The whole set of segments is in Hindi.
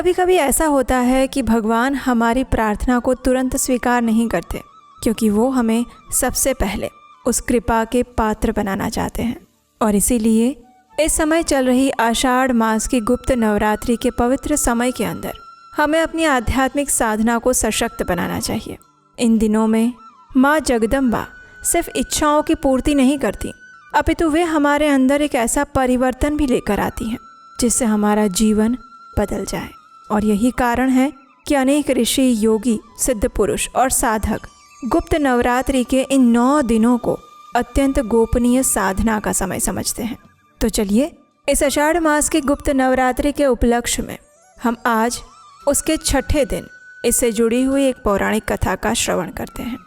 कभी कभी ऐसा होता है कि भगवान हमारी प्रार्थना को तुरंत स्वीकार नहीं करते, क्योंकि वो हमें सबसे पहले उस कृपा के पात्र बनाना चाहते हैं। और इसीलिए इस समय चल रही आषाढ़ मास की गुप्त नवरात्रि के पवित्र समय के अंदर हमें अपनी आध्यात्मिक साधना को सशक्त बनाना चाहिए। इन दिनों में माँ जगदम्बा सिर्फ इच्छाओं की पूर्ति नहीं करती, अपितु वे हमारे अंदर एक ऐसा परिवर्तन भी लेकर आती हैं जिससे हमारा जीवन बदल जाए। और यही कारण है कि अनेक ऋषि, योगी, सिद्ध पुरुष और साधक गुप्त नवरात्रि के इन 9 दिनों को अत्यंत गोपनीय साधना का समय समझते हैं। तो चलिए इस आषाढ़ मास की गुप्त नवरात्रि के उपलक्ष्य में हम आज उसके छठे दिन इससे जुड़ी हुई एक पौराणिक कथा का श्रवण करते हैं।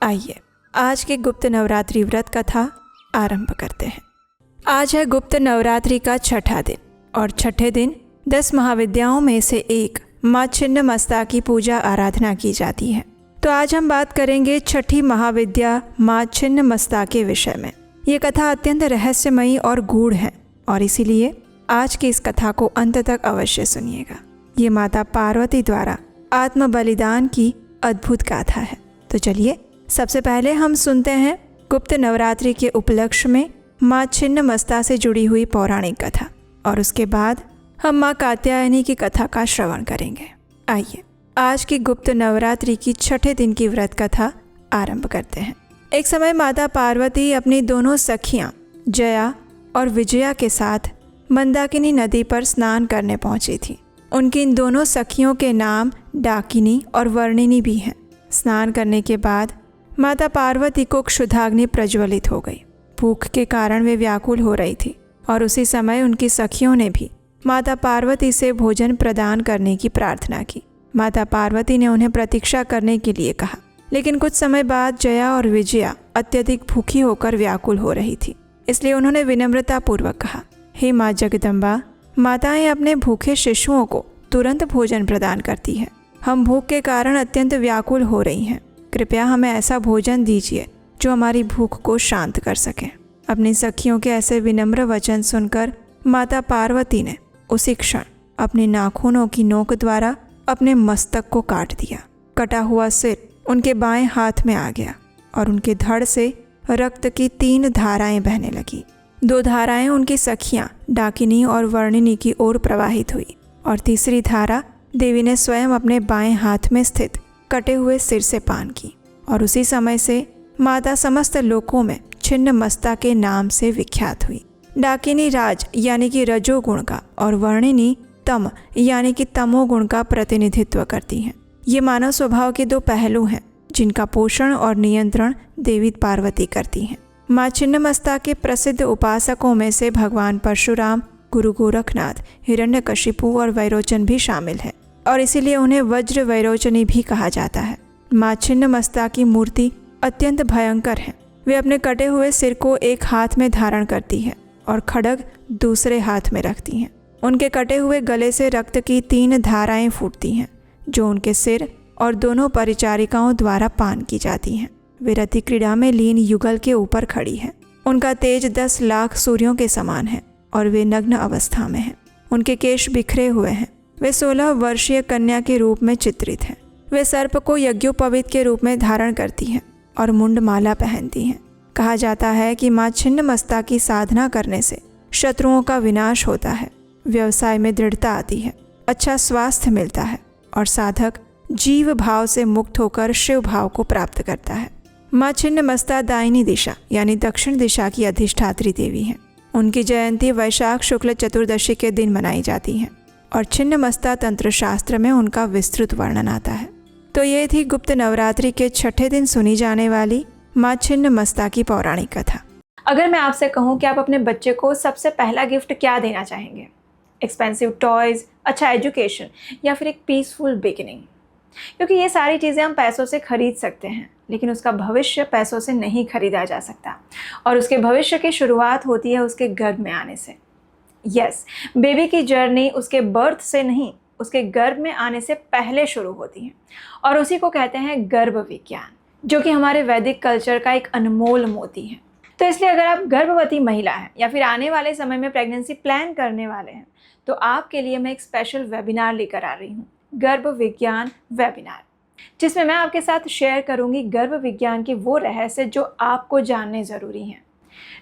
आइए आज की गुप्त नवरात्रि व्रत कथा आरंभ करते हैं। आज है गुप्त नवरात्रि का छठा दिन और छठे दिन 10 महाविद्याओं में से एक माँ छिन्नमस्ता की पूजा आराधना की जाती है। तो आज हम बात करेंगे छठी महाविद्या माँ छिन्नमस्ता के विषय में। ये कथा अत्यंत रहस्यमयी और गूढ़ है और इसीलिए आज की इस कथा को अंत तक अवश्य सुनिएगा। ये माता पार्वती द्वारा आत्म बलिदान की अद्भुत गाथा है। तो चलिए सबसे पहले हम सुनते हैं गुप्त नवरात्रि के उपलक्ष्य में माँ छिन्नमस्ता से जुड़ी हुई पौराणिक कथा और उसके बाद हम माँ कात्यायनी की कथा का श्रवण करेंगे। आइए आज की गुप्त नवरात्रि की छठे दिन की व्रत कथा आरंभ करते हैं। एक समय माता पार्वती अपनी दोनों सखियां जया और विजया के साथ मंदाकिनी नदी पर स्नान करने पहुंची थी। उनकी इन दोनों सखियों के नाम डाकिनी और वर्णिनी भी हैं। स्नान करने के बाद माता पार्वती को क्षुधाग्नि प्रज्वलित हो गई। भूख के कारण वे व्याकुल हो रही थी और उसी समय उनकी सखियों ने भी माता पार्वती से भोजन प्रदान करने की प्रार्थना की। माता पार्वती ने उन्हें प्रतीक्षा करने के लिए कहा, लेकिन कुछ समय बाद जया और विजया अत्यधिक भूखी होकर व्याकुल हो रही थी। इसलिए उन्होंने विनम्रता पूर्वक कहा, हे माँ जगदम्बा, माताएं अपने भूखे शिशुओं को तुरंत भोजन प्रदान करती है। हम भूख के कारण अत्यंत व्याकुल हो रही हैं। कृपया हमें ऐसा भोजन दीजिए जो हमारी भूख को शांत कर सके। अपनी सखियों के ऐसे विनम्र वचन सुनकर माता पार्वती ने उसी क्षण अपने नाखूनों की नोक द्वारा अपने मस्तक को काट दिया। कटा हुआ सिर उनके बाएं हाथ में आ गया और उनके धड़ से रक्त की 3 धाराएं बहने लगी। 2 धाराएं उनकी सखियां डाकिनी और वर्णिनी की ओर प्रवाहित हुई और तीसरी धारा देवी ने स्वयं अपने बाएं हाथ में स्थित कटे हुए सिर से पान की। और उसी समय से माता समस्त लोकों में छिन्नमस्ता के नाम से विख्यात हुई। डाकिनी राज यानी कि रजोगुण का और वर्णिनी तम यानी कि तमोगुण का प्रतिनिधित्व करती हैं। ये मानव स्वभाव के 2 पहलू हैं जिनका पोषण और नियंत्रण देवी पार्वती करती हैं। माँ छिन्नमस्ता के प्रसिद्ध उपासकों में से भगवान परशुराम, गुरु गोरखनाथ, हिरण्यकशिपु और वैरोचन भी शामिल है और इसीलिए उन्हें वज्र वैरोचनी भी कहा जाता है। माँ छिन्नमस्ता की मूर्ति अत्यंत भयंकर है। वे अपने कटे हुए सिर को एक हाथ में धारण करती है और खड्ग दूसरे हाथ में रखती हैं। उनके कटे हुए गले से रक्त की 3 धाराएं फूटती हैं जो उनके सिर और दोनों परिचारिकाओं द्वारा पान की जाती हैं। वे रति क्रीड़ा में लीन युगल के ऊपर खड़ी हैं। उनका तेज 10 लाख सूर्यों के समान है और वे नग्न अवस्था में हैं। उनके केश बिखरे हुए हैं। वे 16 वर्षीय कन्या के रूप में चित्रित हैं। वे सर्प को यज्ञोपवीत के रूप में धारण करती हैं और मुंड माला पहनती हैं। कहा जाता है कि माँ छिन्नमस्ता की साधना करने से शत्रुओं का विनाश होता है, व्यवसाय में दृढ़ता आती है, अच्छा स्वास्थ्य मिलता है और साधक जीव भाव से मुक्त होकर शिव भाव को प्राप्त करता है। माँ छिन्नमस्ता दाहिनी दिशा यानी दक्षिण दिशा की अधिष्ठात्री देवी हैं। उनकी जयंती वैशाख शुक्ल चतुर्दशी के दिन मनाई जाती है और छिन्नमस्ता तंत्र शास्त्र में उनका विस्तृत वर्णन आता है। तो ये थी गुप्त नवरात्रि के छठे दिन सुनी जाने वाली माँ छिन्नमस्ता की पौराणिक कथा। अगर मैं आपसे कहूँ कि आप अपने बच्चे को सबसे पहला गिफ्ट क्या देना चाहेंगे? एक्सपेंसिव टॉयज़, अच्छा एजुकेशन या फिर एक पीसफुल बिगिनिंग? क्योंकि ये सारी चीज़ें हम पैसों से खरीद सकते हैं, लेकिन उसका भविष्य पैसों से नहीं खरीदा जा सकता और उसके भविष्य की शुरुआत होती है उसके गर्भ में आने से। यस, बेबी की जर्नी उसके बर्थ से नहीं, उसके गर्भ में आने से पहले शुरू होती है और उसी को कहते हैं गर्भ विज्ञान, जो कि हमारे वैदिक कल्चर का एक अनमोल मोती है। तो इसलिए अगर आप गर्भवती महिला हैं या फिर आने वाले समय में प्रेगनेंसी प्लान करने वाले हैं, तो आपके लिए मैं एक स्पेशल वेबिनार लेकर आ रही हूँ, गर्भ विज्ञान वेबिनार, जिसमें मैं आपके साथ शेयर करूँगी गर्भ विज्ञान के वो रहस्य जो आपको जानने ज़रूरी हैं।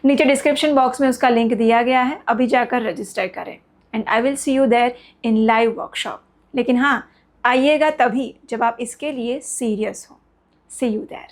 नीचे डिस्क्रिप्शन बॉक्स में उसका लिंक दिया गया है, अभी जाकर रजिस्टर करें and I will see you there in live workshop. लेकिन हाँ, आइएगा तभी जब आप इसके लिए सीरियस हो। सी यू देयर।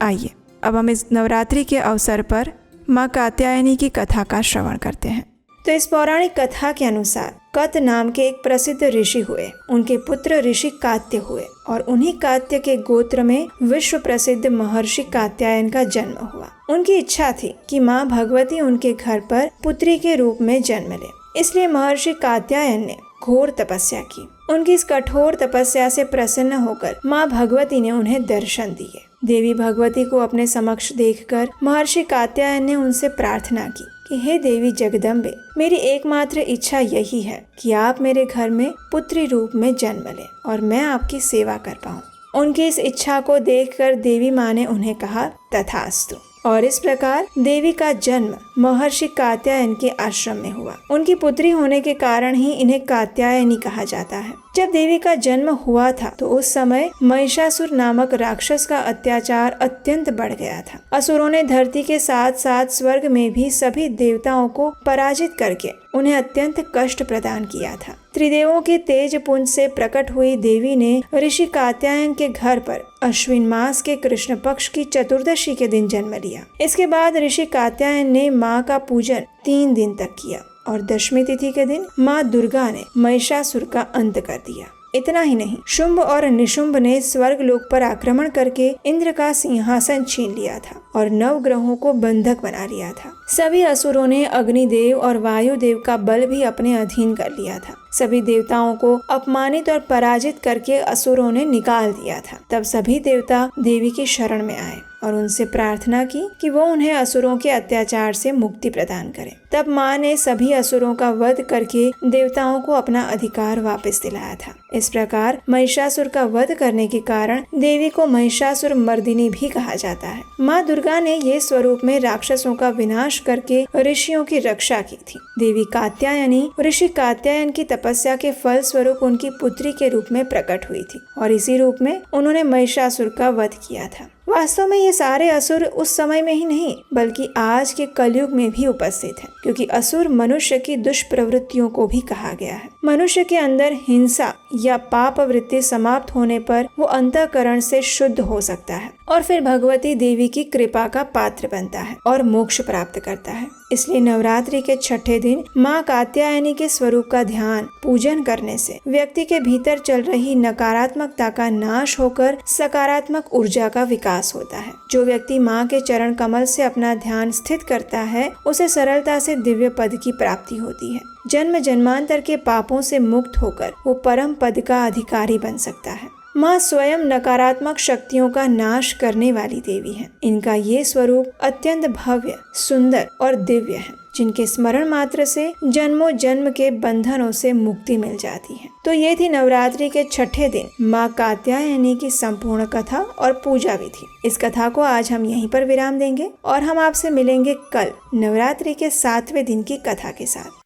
आइए अब हम इस नवरात्रि के अवसर पर माँ कात्यायनी की कथा का श्रवण करते हैं। तो इस पौराणिक कथा के अनुसार कत नाम के एक प्रसिद्ध ऋषि हुए। उनके पुत्र ऋषि कात्य हुए और उन्हीं कात्य के गोत्र में विश्व प्रसिद्ध महर्षि कात्यायन का जन्म हुआ। उनकी इच्छा थी कि माँ भगवती उनके घर पर पुत्री के रूप में जन्म ले, इसलिए महर्षि कात्यायन ने घोर तपस्या की। उनकी इस कठोर तपस्या से प्रसन्न होकर माँ भगवती ने उन्हें दर्शन दिए। देवी भगवती को अपने समक्ष देखकर महर्षि कात्यायन ने उनसे प्रार्थना की कि हे देवी जगदम्बे, मेरी एकमात्र इच्छा यही है कि आप मेरे घर में पुत्री रूप में जन्म लें और मैं आपकी सेवा कर पाऊँ। उनकी इस इच्छा को देखकर देवी माँ ने उन्हें कहा तथास्तु। और इस प्रकार देवी का जन्म महर्षि कात्यायन के आश्रम में हुआ। उनकी पुत्री होने के कारण ही इन्हें कात्यायनी कहा जाता है। जब देवी का जन्म हुआ था तो उस समय महिषासुर नामक राक्षस का अत्याचार अत्यंत बढ़ गया था। असुरों ने धरती के साथ साथ स्वर्ग में भी सभी देवताओं को पराजित करके उन्हें अत्यंत कष्ट प्रदान किया था। त्रिदेवों के तेज पुंज से प्रकट हुई देवी ने ऋषि कात्यायन के घर पर अश्विन मास के कृष्ण पक्ष की चतुर्दशी के दिन जन्म लिया। इसके बाद ऋषि कात्यायन ने माँ का पूजन 3 दिन तक किया और दशमी तिथि के दिन माँ दुर्गा ने महिषासुर का अंत कर दिया। इतना ही नहीं, शुंभ और निशुंभ ने स्वर्ग लोक पर आक्रमण करके इंद्र का सिंहासन छीन लिया था और 9 ग्रहों को बंधक बना लिया था। सभी असुरों ने अग्निदेव और वायुदेव का बल भी अपने अधीन कर लिया था। सभी देवताओं को अपमानित और पराजित करके असुरों ने निकाल दिया था। तब सभी देवता देवी की शरण में आए और उनसे प्रार्थना की कि वो उन्हें असुरों के अत्याचार से मुक्ति प्रदान करें। तब माँ ने सभी असुरों का वध करके देवताओं को अपना अधिकार वापस दिलाया था। इस प्रकार महिषासुर का वध करने के कारण देवी को महिषासुर मर्दिनी भी कहा जाता है। माँ दुर्गा ने ये स्वरूप में राक्षसों का विनाश करके ऋषियों की रक्षा की थी। देवी कात्यायनी ऋषि कात्यायन की तपस्या के फल स्वरूप उनकी पुत्री के रूप में प्रकट हुई थी और इसी रूप में उन्होंने महिषासुर का वध किया था। वास्तव में ये सारे असुर उस समय में ही नहीं बल्कि आज के कलयुग में भी उपस्थित हैं, क्योंकि असुर मनुष्य की दुष्प्रवृत्तियों को भी कहा गया है। मनुष्य के अंदर हिंसा या पाप वृत्ति समाप्त होने पर वो अंतःकरण से शुद्ध हो सकता है और फिर भगवती देवी की कृपा का पात्र बनता है और मोक्ष प्राप्त करता है। इसलिए नवरात्रि के छठे दिन माँ कात्यायनी के स्वरूप का ध्यान पूजन करने से व्यक्ति के भीतर चल रही नकारात्मकता का नाश होकर सकारात्मक ऊर्जा का विकास होता है। जो व्यक्ति माँ के चरण कमल से अपना ध्यान स्थित करता है उसे सरलता से दिव्य पद की प्राप्ति होती है। जन्म जन्मांतर के पापों से मुक्त होकर वो परम पद का अधिकारी बन सकता है। माँ स्वयं नकारात्मक शक्तियों का नाश करने वाली देवी है। इनका ये स्वरूप अत्यंत भव्य, सुंदर और दिव्य है, जिनके स्मरण मात्र से जन्मों जन्म के बंधनों से मुक्ति मिल जाती है। तो ये थी नवरात्रि के छठे दिन माँ कात्यायनी की संपूर्ण कथा और पूजा विधि। इस कथा को आज हम यहीं पर विराम देंगे और हम आपसे मिलेंगे कल नवरात्रि के 7वें दिन की कथा के साथ।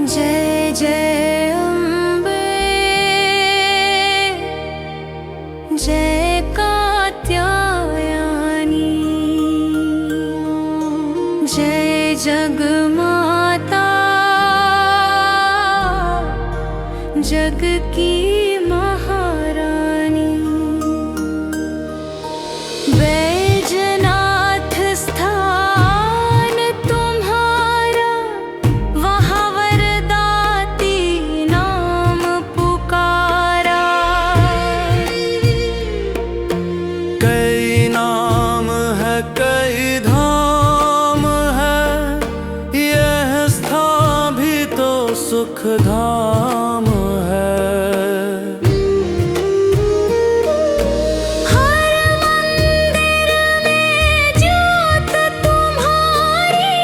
जय जय अम्बे, जय कात्यायनी, जय जगमाता, जग की महारानी। बैजनाथ स्थान तुम्हारा, वहाँ वरदाती नाम पुकारा। कई नाम है कई धाम है, यह स्थान भी तो सुख धाम है। हर मंदिर में ज्योत तुम्हारी,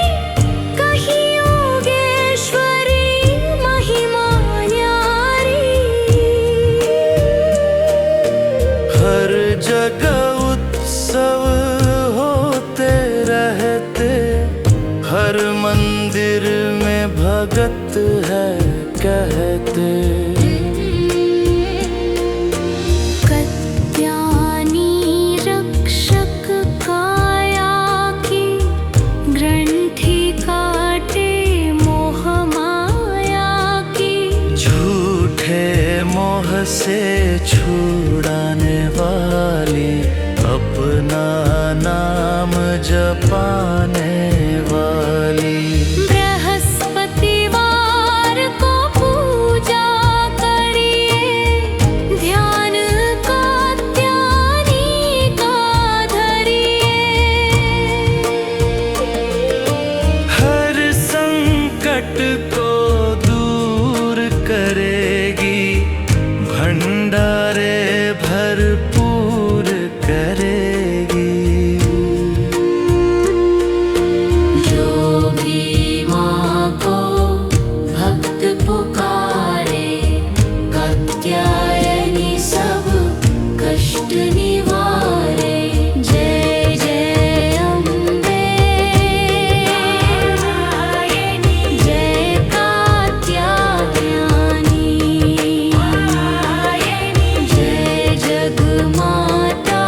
कहीं योगेश्वरी महिमा न्यारी। हकीकत है कहते। कत्यानी रक्षक काया की ग्रंथि काटे मोह माया की। झूठे मोह से छुड़ाने वाली, अपना नाम जपाने वाली। बृहस्पतिवार को पूजा करिए, ध्यान कात्यायनी का धरिए। हर संकट को दूर करेगी, भंडारे भरपूर करेगी। जो भी माँ को भक्त पुकारे, कात्यायनी सब कष्ट निवारे। जय जय अम्बे, जय कात्यायनी, जय जगमाता,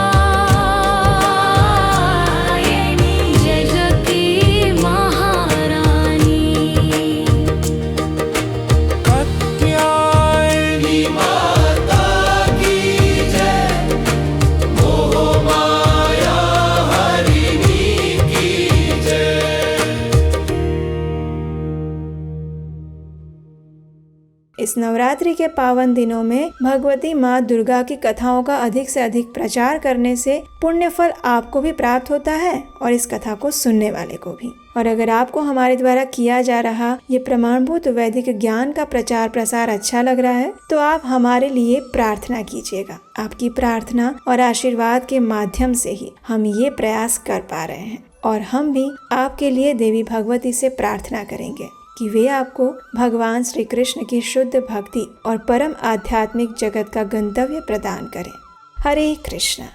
जय जग की महारानी। कात्यायनी माता की जय, मोह माया हरिणी की जय। इस नवरात्रि के पावन दिनों में भगवती माँ दुर्गा की कथाओं का अधिक से अधिक प्रचार करने से पुण्य फल आपको भी प्राप्त होता है और इस कथा को सुनने वाले को भी। और अगर आपको हमारे द्वारा किया जा रहा ये प्रमाणभूत वैदिक ज्ञान का प्रचार प्रसार अच्छा लग रहा है तो आप हमारे लिए प्रार्थना कीजिएगा। आपकी प्रार्थना और आशीर्वाद के माध्यम से ही हम ये प्रयास कर पा रहे हैं और हम भी आपके लिए देवी भगवती से प्रार्थना करेंगे कि वे आपको भगवान श्री कृष्ण की शुद्ध भक्ति और परम आध्यात्मिक जगत का गंतव्य प्रदान करें। हरे कृष्णा।